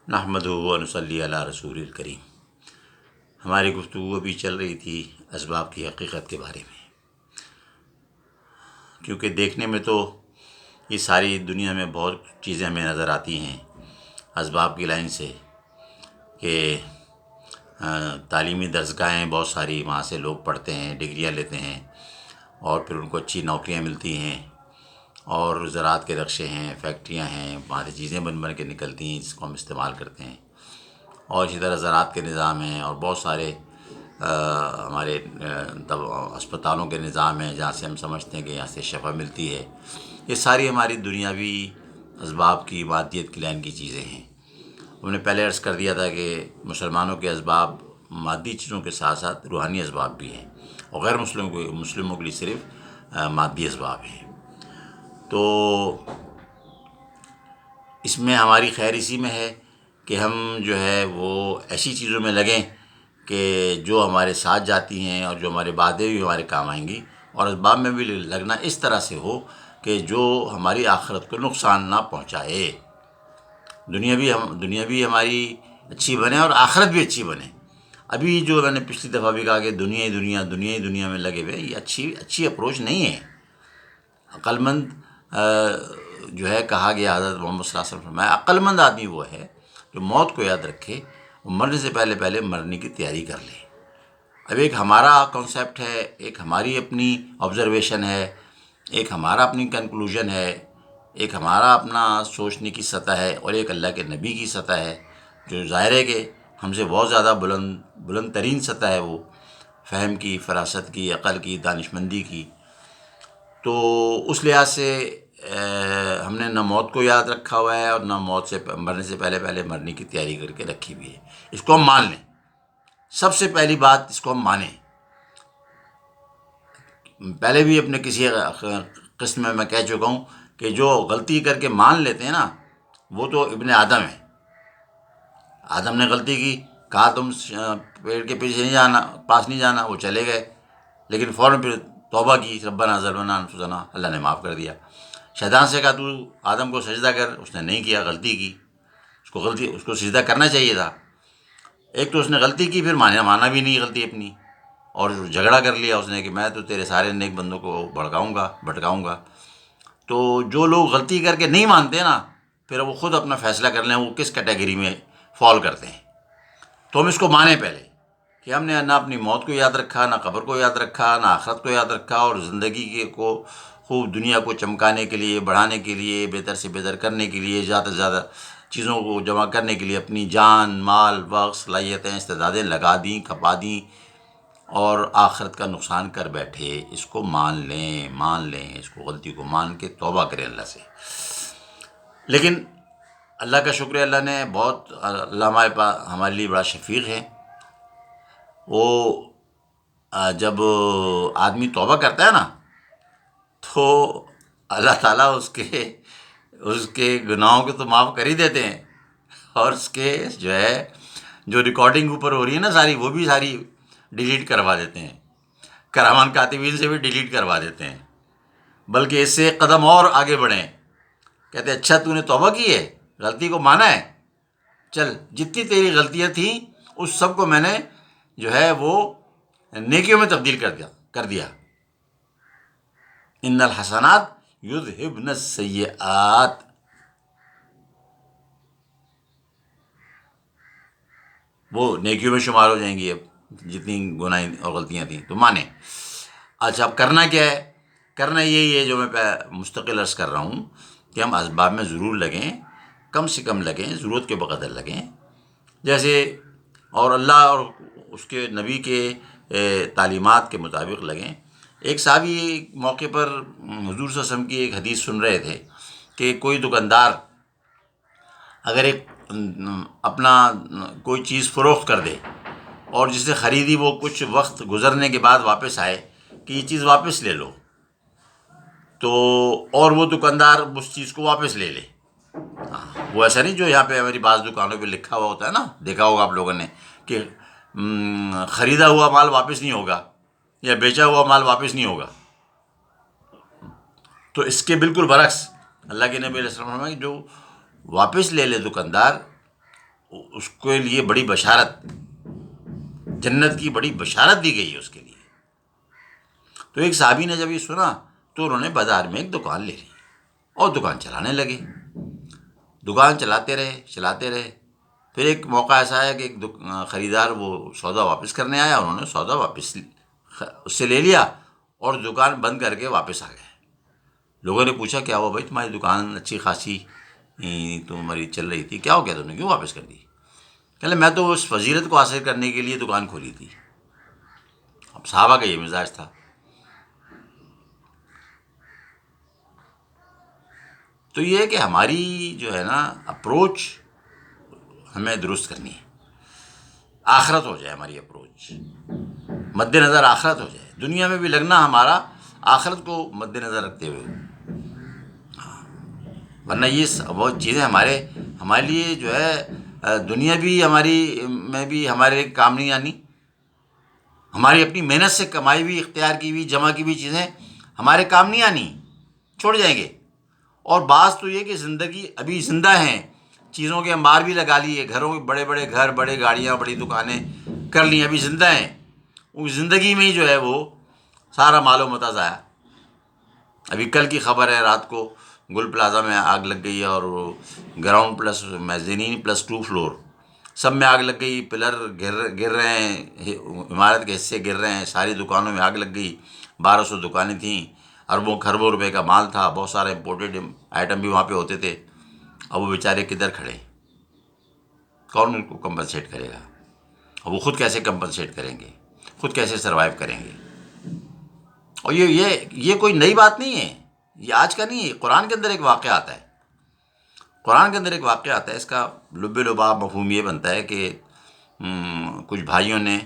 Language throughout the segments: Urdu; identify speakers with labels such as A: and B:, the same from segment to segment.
A: نحمدہ و نصلی علی رسول الکریم۔ ہماری گفتگو ابھی چل رہی تھی اسباب کی حقیقت کے بارے میں، کیونکہ دیکھنے میں تو یہ ساری دنیا میں بہت چیزیں ہمیں نظر آتی ہیں اسباب کی لائن سے، کہ تعلیمی درسگاہیں بہت ساری، وہاں سے لوگ پڑھتے ہیں، ڈگریاں لیتے ہیں اور پھر ان کو اچھی نوکریاں ملتی ہیں، اور زراعت کے رقشے ہیں، فیکٹریاں ہیں، وہاں سے چیزیں بن کے نکلتی ہیں جس کو ہم استعمال کرتے ہیں، اور اسی طرح زراعت کے نظام ہیں، اور بہت سارے ہمارے اسپتالوں کے نظام ہیں جہاں سے ہم سمجھتے ہیں کہ یہاں سے شفا ملتی ہے۔ یہ ساری ہماری دنیاوی اسباب کی مادیت کی لائن کی چیزیں ہیں۔ ہم نے پہلے عرض کر دیا تھا کہ مسلمانوں کے اسباب مادی چیزوں کے ساتھ ساتھ روحانی اسباب بھی ہیں، اور غیر مسلموں کے لیے صرف مادی اسباب ہیں۔ تو اس میں ہماری خیر اسی میں ہے کہ ہم جو ہے وہ ایسی چیزوں میں لگیں کہ جو ہمارے ساتھ جاتی ہیں اور جو ہمارے بعد بھی ہمارے کام آئیں گی، اور اسباب میں بھی لگنا اس طرح سے ہو کہ جو ہماری آخرت کو نقصان نہ پہنچائے، دنیا بھی ہماری اچھی بنے اور آخرت بھی اچھی بنے۔ ابھی جو میں نے پچھلی دفعہ بھی کہا کہ دنیا ہی دنیا میں لگے ہوئے، یہ اچھی اپروچ نہیں ہے۔ عقل مند جو ہے، کہا گیا حضرت محمد صلی اللہ علیہ وسلم فرمایا، عقل مند آدمی وہ ہے جو موت کو یاد رکھے، وہ مرنے سے پہلے مرنے کی تیاری کر لے۔ اب ایک ہمارا کانسیپٹ ہے، ایک ہماری اپنی آبزرویشن ہے، ایک ہمارا اپنی کنکلوژن ہے، ایک ہمارا اپنا سوچنے کی سطح ہے، اور ایک اللہ کے نبی کی سطح ہے جو ظاہر ہے کہ ہم سے بہت زیادہ بلند ترین سطح ہے، وہ فہم کی، فراست کی، عقل کی، دانشمندی کی۔ تو اس لحاظ سے ہم نے نہ موت کو یاد رکھا ہوا ہے، اور نہ مرنے سے پہلے مرنے کی تیاری کر کے رکھی ہوئی ہے۔ اس کو ہم مان لیں، سب سے پہلی بات اس کو ہم مانیں۔ پہلے بھی اپنے کسی قسم میں کہہ چکا ہوں کہ جو غلطی کر کے مان لیتے ہیں نا، وہ تو ابن آدم ہے۔ آدم نے غلطی کی، کہا تم پیڑ کے پیچھے نہیں جانا، پاس نہیں جانا، وہ چلے گئے، لیکن فوراً پھر توبہ کی، ربنا ظلمنا انفسنا، اللہ نے معاف کر دیا۔ شیطان سے کہا تو آدم کو سجدہ کر، اس نے نہیں کیا، غلطی کی، اس کو سجدہ کرنا چاہیے تھا۔ ایک تو اس نے غلطی کی، پھر مانا بھی نہیں غلطی اپنی، اور جھگڑا کر لیا اس نے کہ میں تو تیرے سارے نیک بندوں کو بھٹکاؤں گا۔ تو جو لوگ غلطی کر کے نہیں مانتے نا، پھر وہ خود اپنا فیصلہ کر لیں وہ کس کیٹیگری میں فال کرتے ہیں۔ تو ہم اس کو مانیں پہلے کہ ہم نے نہ اپنی موت کو یاد رکھا، نہ قبر کو یاد رکھا، نہ آخرت کو یاد رکھا، اور زندگی کو خوب دنیا کو چمکانے کے لیے، بڑھانے کے لیے، بہتر سے بہتر کرنے کے لیے، زیادہ سے زیادہ چیزوں کو جمع کرنے کے لیے اپنی جان، مال، وقت، صلاحیتیں، استعدادیں لگا دیں، کھپا دیں، اور آخرت کا نقصان کر بیٹھے۔ اس کو مان لیں، اس کو غلطی کو مان کے توبہ کریں اللہ سے۔ لیکن اللہ کا شکر ہے، اللہ نے اللہ ہمارے لیے بڑا شفیق ہے۔ وہ جب آدمی توبہ کرتا ہے نا، تو اللہ تعالیٰ اس کے گناہوں کو تو معاف کر ہی دیتے ہیں، اور اس کے جو ریکارڈنگ اوپر ہو رہی ہے نا ساری، وہ بھی ساری ڈیلیٹ کروا دیتے ہیں، کرامان کاتبین سے بھی ڈیلیٹ کروا دیتے ہیں۔ بلکہ اس سے ایک قدم اور آگے بڑھیں، کہتے ہیں اچھا تو نے توبہ کی ہے، غلطی کو مانا ہے، چل جتنی تیری غلطیاں تھیں اس سب کو میں نے وہ نیکیوں میں تبدیل کر دیا۔ ان الحسنات یذہبن السیئات، وہ نیکیوں میں شمار ہو جائیں گی۔ اب جتنی گناہ اور غلطیاں تھیں تو مانیں۔ اچھا، اب کرنا کیا ہے؟ کرنا یہی ہے جو میں مستقل عرض کر رہا ہوں کہ ہم اسباب میں ضرور لگیں، کم سے کم لگیں، ضرورت کے بقدر لگیں، جیسے، اور اللہ اور اس کے نبی کے تعلیمات کے مطابق لگیں۔ ایک صحابی موقع پر حضور صلی اللہ علیہ وسلم کی ایک حدیث سن رہے تھے کہ کوئی دکاندار اگر اپنا کوئی چیز فروخت کر دے، اور جس سے خریدی وہ کچھ وقت گزرنے کے بعد واپس آئے کہ یہ چیز واپس لے لو، تو اور وہ دکاندار اس چیز کو واپس لے لے۔ وہ ایسا نہیں جو یہاں پہ ہماری بعض دکانوں پہ لکھا ہوا ہوتا ہے نا، دیکھا ہوگا آپ لوگوں نے، کہ خریدا ہوا مال واپس نہیں ہوگا، یا بیچا ہوا مال واپس نہیں ہوگا۔ تو اس کے بالکل برعکس اللہ کے نبی علیہ السلام نے جو واپس لے لے دکاندار، اس کے لیے بڑی بشارت، جنت کی بڑی بشارت دی گئی ہے اس کے لیے۔ تو ایک صحابی نے جب یہ سنا تو انہوں نے بازار میں ایک دکان لے لی اور دکان چلانے لگے۔ دکان چلاتے رہے چلاتے رہے، پھر ایک موقع ایسا آیا کہ ایک خریدار وہ سودا واپس کرنے آیا، انہوں نے سودا واپس اس سے لے لیا اور دکان بند کر کے واپس آ گئے۔ لوگوں نے پوچھا کیا ہوا بھائی، تمہاری دکان اچھی خاصی تمہاری چل رہی تھی، کیا ہو گیا، تم نے کیوں واپس کر دی؟ کہ میں تو اس فضیلت کو حاصل کرنے کے لیے دکان کھولی تھی۔ اب صحابہ کا یہ مزاج تھا۔ تو یہ ہے کہ ہماری جو ہے نا اپروچ ہمیں درست کرنی ہے، آخرت ہو جائے ہماری اپروچ، مد نظر آخرت ہو جائے، دنیا میں بھی لگنا ہمارا آخرت کو مد نظر رکھتے ہوئے، ورنہ یہ بہت چیزیں ہمارے لیے جو ہے دنیا بھی ہماری میں بھی ہمارے کام نہیں آنی، ہماری اپنی محنت سے کمائی ہوئی، اختیار کی ہوئی، جمع کی ہوئی چیزیں ہمارے کام نہیں آنی، چھوڑ جائیں گے۔ اور بعض تو یہ کہ زندگی ابھی زندہ ہیں، چیزوں کے انبار بھی لگا لیے، گھروں کے بڑے بڑے گھر، بڑے گاڑیاں، بڑی دکانیں کر لی، ابھی زندہ ہیں، اس زندگی میں ہی جو ہے وہ سارا مال و متاع ضائع۔ ابھی کل کی خبر ہے، رات کو گل پلازا میں آگ لگ گئی ہے، اور گراؤنڈ پلس میزینین پلس 2 فلور سب میں آگ لگ گئی، پلر گر رہے ہیں، عمارت کے حصے گر رہے ہیں، ساری دکانوں میں آگ لگ گئی، 1200 دکانیں تھیں، اربوں خربوں روپے کا مال تھا، بہت سارے امپورٹیڈ آئٹم بھی وہاں پہ ہوتے تھے۔ اب وہ بیچارے کدھر کھڑے، کون ان کو کمپنسیٹ کرے گا؟ اور وہ خود کیسے کمپنسیٹ کریں گے، خود کیسے سروائیو کریں گے؟ اور یہ کوئی نئی بات نہیں ہے، یہ آج کا نہیں ہے، قرآن کے اندر ایک واقعہ آتا ہے، قرآن کے اندر ایک واقعہ آتا ہے، اس کا لب لباب مفہوم یہ بنتا ہے کہ کچھ بھائیوں نے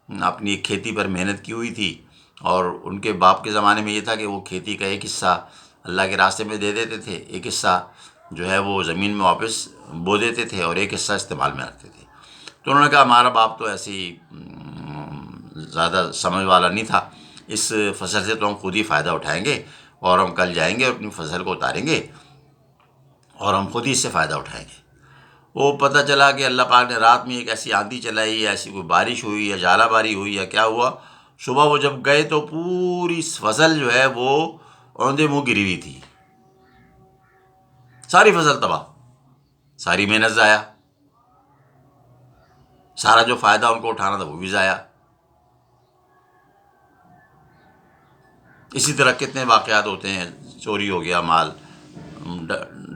A: اپنی ایک کھیتی پر محنت کی ہوئی تھی، اور ان کے باپ کے زمانے میں یہ تھا کہ وہ کھیتی کا ایک حصہ اللہ کے راستے میں دے دیتے تھے، ایک حصہ جو ہے وہ زمین میں واپس بو دیتے تھے، اور ایک حصہ استعمال میں رکھتے تھے۔ تو انہوں نے کہا ہمارا باپ تو ایسی زیادہ سمجھ والا نہیں تھا، اس فصل سے تو ہم خود ہی فائدہ اٹھائیں گے، اور ہم کل جائیں گے اور اپنی فصل کو اتاریں گے، اور ہم خود ہی اس سے فائدہ اٹھائیں گے۔ وہ پتہ چلا کہ اللہ پاک نے رات میں ایک ایسی آندھی چلائی، ایسی کوئی بارش ہوئی یا ژالہ باری ہوئی یا کیا ہوا، صبح وہ جب گئے تو پوری فصل جو ہے وہ اوندے منہ گری ہوئی تھی، ساری فصل تباہ، ساری محنت ضائع، سارا جو فائدہ ان کو اٹھانا تھا وہ بھی ضائع۔ اسی طرح کتنے واقعات ہوتے ہیں، چوری ہو گیا مال،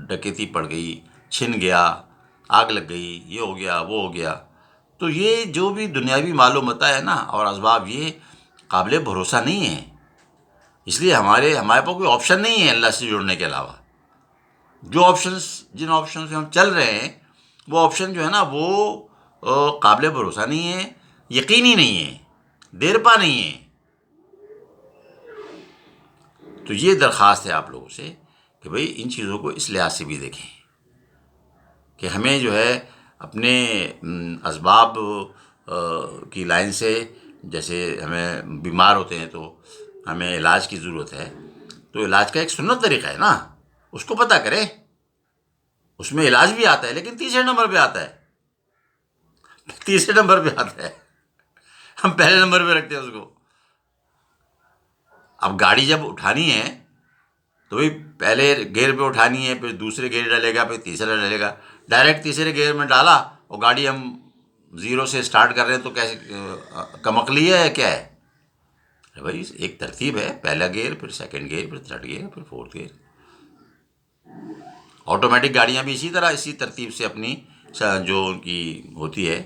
A: ڈکیتی پڑ گئی، چھن گیا، آگ لگ گئی، یہ ہو گیا وہ ہو گیا۔ تو یہ جو بھی دنیاوی مال و متاع ہے نا اور اسباب، یہ قابل بھروسہ نہیں ہے، اس لیے ہمارے پاس کوئی آپشن نہیں ہے اللہ سے جڑنے کے علاوہ۔ جن آپشن سے ہم چل رہے ہیں، وہ آپشن جو ہے نا وہ قابل بھروسہ نہیں ہے، یقینی نہیں ہے، دیر پا نہیں ہے۔ تو یہ درخواست ہے آپ لوگوں سے کہ بھئی ان چیزوں کو اس لحاظ سے بھی دیکھیں کہ ہمیں جو ہے اپنے اسباب کی لائن سے، جیسے ہمیں بیمار ہوتے ہیں تو ہمیں علاج کی ضرورت ہے، تو علاج کا ایک سنت طریقہ ہے نا، اس کو پتہ کریں، اس میں علاج بھی آتا ہے، لیکن تیسرے نمبر پہ آتا ہے، تیسرے نمبر پہ آتا ہے، ہم پہلے نمبر پہ رکھتے ہیں اس کو۔ اب گاڑی جب اٹھانی ہے تو بھائی پہلے گیئر پہ اٹھانی ہے، پھر دوسرے گیئر ڈالے گا، پھر تیسرا ڈالے گا، ڈائریکٹ تیسرے گیئر میں ڈالا اور گاڑی ہم زیرو سے اسٹارٹ کر رہے ہیں تو کیسے کمکلی ہے کیا ہے؟ بھائی ایک ترتیب ہے، پہلا گیئر، پھر سیکنڈ گیئر، پھر تھرڈ گیئر، پھر فورتھ گیئر۔ آٹومیٹک گاڑیاں بھی اسی طرح اسی ترتیب سے اپنی جو ان کی ہوتی ہے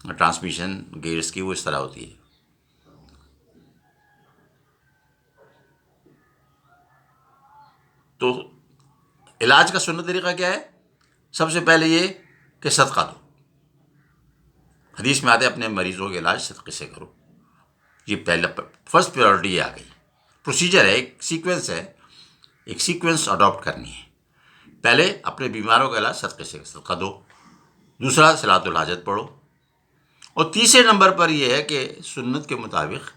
A: ٹرانسمیشن گیئرس کی، وہ اس طرح ہوتی ہے۔ تو علاج کا سنت طریقہ کیا ہے؟ سب سے پہلے یہ کہ صدقہ دو، حدیث میں آتے اپنے مریضوں کے علاج صدقے سے کرو، یہ پہلا فرسٹ پریورٹی یہ آ گئی، پروسیجر ہے، ایک سیکوینس ہے، ایک سیکوینس اڈاپٹ کرنی ہے۔ پہلے اپنے بیماروں کا علاج صدقے سے صدقہ دو، دوسرا صلاۃ الحاجت پڑھو، اور تیسرے نمبر پر یہ ہے کہ سنت کے مطابق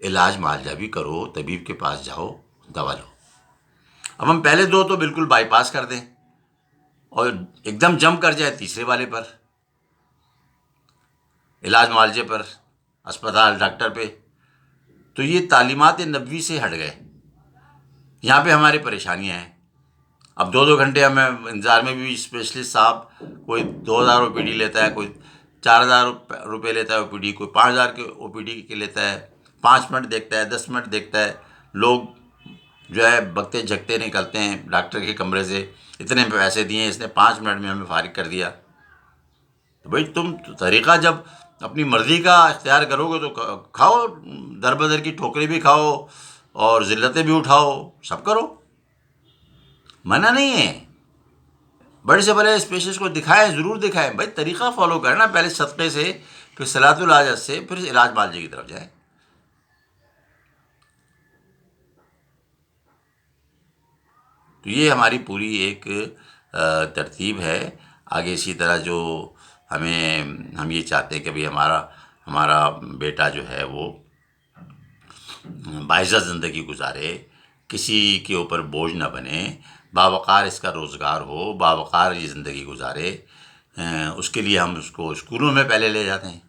A: علاج معالجہ بھی کرو، طبیب کے پاس جاؤ، دوا لو۔ اب ہم پہلے دو تو بالکل بائی پاس کر دیں اور ایک دم جم کر جائے تیسرے والے پر، علاج معالجے پر، اسپتال، ڈاکٹر پہ. تو یہ تعلیمات نبوی سے ہٹ گئے. یہاں پہ ہماری پریشانیاں ہیں. اب 2 گھنٹے ہمیں انتظار میں بھی اسپیشلسٹ صاحب کوئی 2,000 او پی ڈی لیتا ہے، کوئی 4,000 روپے لیتا ہے او پی ڈی، کوئی 5,000 کے او پی ڈی کے لیتا ہے. 5 منٹ دیکھتا ہے، 10 منٹ دیکھتا ہے. لوگ جو ہے بگتے جھگتے نکلتے ہیں ڈاکٹر کے کمرے سے، اتنے پیسے دیے، اس نے 5 منٹ میں ہمیں فارغ کر دیا. تو بھائی تم طریقہ جب اپنی مرضی کا اختیار کرو گے تو کھاؤ، در بدر کی ٹھوکریں بھی کھاؤ اور ذلتیں بھی اٹھاؤ، سب کرو، منع نہیں ہے. بڑے سے بڑے اسپیشلسٹ کو دکھائیں، ضرور دکھائیں. بھائی طریقہ فالو کریں نا، پہلے صدقے سے، پھر صلاۃ الحاجت سے، پھر علاج معالجے کی طرف جائیں. تو یہ ہماری پوری ایک ترتیب ہے. آگے اسی طرح جو ہم یہ چاہتے ہیں کہ بھئی ہمارا بیٹا جو ہے وہ باعزت زندگی گزارے، کسی کے اوپر بوجھ نہ بنے، باوقار اس کا روزگار ہو، باوقار یہ زندگی گزارے. اس کے لیے ہم اس کو اسکولوں میں پہلے لے جاتے ہیں،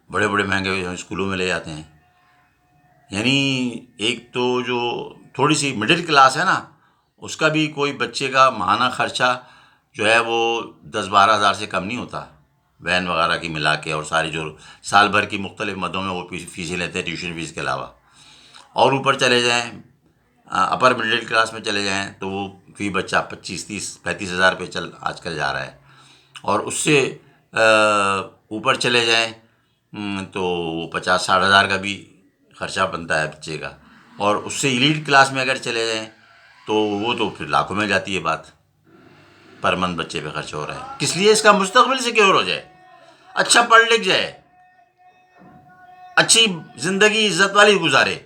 A: بڑے بڑے مہنگے اسکولوں میں لے جاتے ہیں. یعنی ایک تو جو تھوڑی سی مڈل کلاس ہے نا، اس کا بھی کوئی بچے کا ماہانہ خرچہ جو ہے وہ 10-12 ہزار سے کم نہیں ہوتا، وین وغیرہ کی ملا کے، اور ساری جو سال بھر کی مختلف مدوں میں وہ فیسیں لیتے ہیں ٹیوشن فیس کے علاوہ. اور اوپر چلے جائیں، اپر مڈل کلاس میں چلے جائیں تو وہ فی بچہ 25-30-35 ہزار پہ آج کل جا رہا ہے. اور اس سے اوپر چلے جائیں تو وہ 50-60 ہزار کا بھی خرچہ بنتا ہے بچے کا. اور اس سے ایلیٹ کلاس میں اگر چلے جائیں تو وہ تو پھر لاکھوں میں جاتی ہے بات، پر منتھ بچے پہ خرچ ہو رہا ہے. کس لیے؟ اس کا مستقبل سیکیور ہو جائے، اچھا پڑھ لکھ جائے، اچھی زندگی عزت والی گزارے.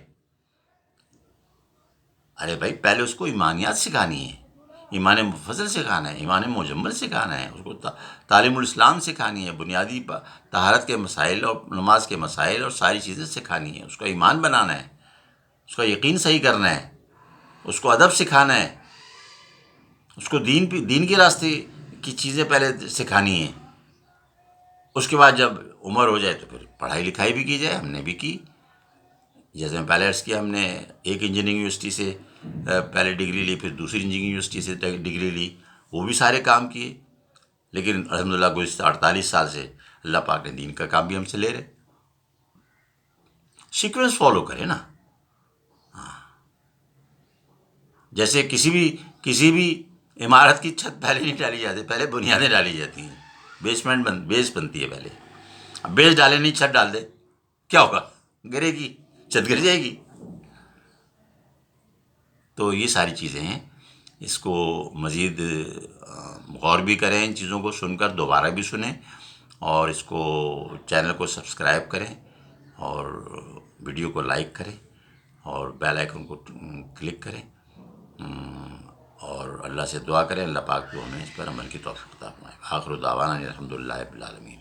A: ارے بھائی پہلے اس کو ایمانیات سکھانی ہے، ایمان مفضل سکھانا ہے، ایمان مجمل سکھانا ہے، اس کو تعلیم الاسلام سکھانی ہے، بنیادی طہارت کے مسائل اور نماز کے مسائل اور ساری چیزیں سکھانی ہے. اس کو ایمان بنانا ہے، اس کا یقین صحیح کرنا ہے، اس کو ادب سکھانا ہے، اس کو دین کے راستے کی چیزیں پہلے سکھانی ہیں. اس کے بعد جب عمر ہو جائے تو پھر پڑھائی لکھائی بھی کی جائے. ہم نے بھی کی، جیسے میں پہلے عرض کیا، ہم نے ایک انجینئرنگ یونیورسٹی سے پہلے ڈگری لی، پھر دوسری انجینئرنگ یونیورسٹی سے ڈگری لی، وہ بھی سارے کام کیے. لیکن الحمدللہ گزشتہ 48 سال سے اللہ پاک نے دین کا کام بھی ہم سے لے رہے. سیکوینس فالو کرے نا. جیسے کسی بھی عمارت کی چھت پہلے نہیں ڈالی جاتی، پہلے بنیادیں ڈالی جاتی ہیں، بیس بنتی ہے پہلے. اب بیس ڈالے نہیں، چھت ڈال دے، کیا ہوگا؟ گرے گی، چھت گر جائے گی. تو یہ ساری چیزیں ہیں، اس کو مزید غور بھی کریں، ان چیزوں کو سن کر دوبارہ بھی سنیں، اور اس کو چینل کو سبسکرائب کریں، اور ویڈیو کو لائک کریں، اور بیل آئیکن کو کلک کریں. اور اللہ سے دعا کریں اللہ پاک کو ہمیں اس پر عمل کی توفیق عطا فرمائے. آخر دعوانا الحمد للہ رب العالمین.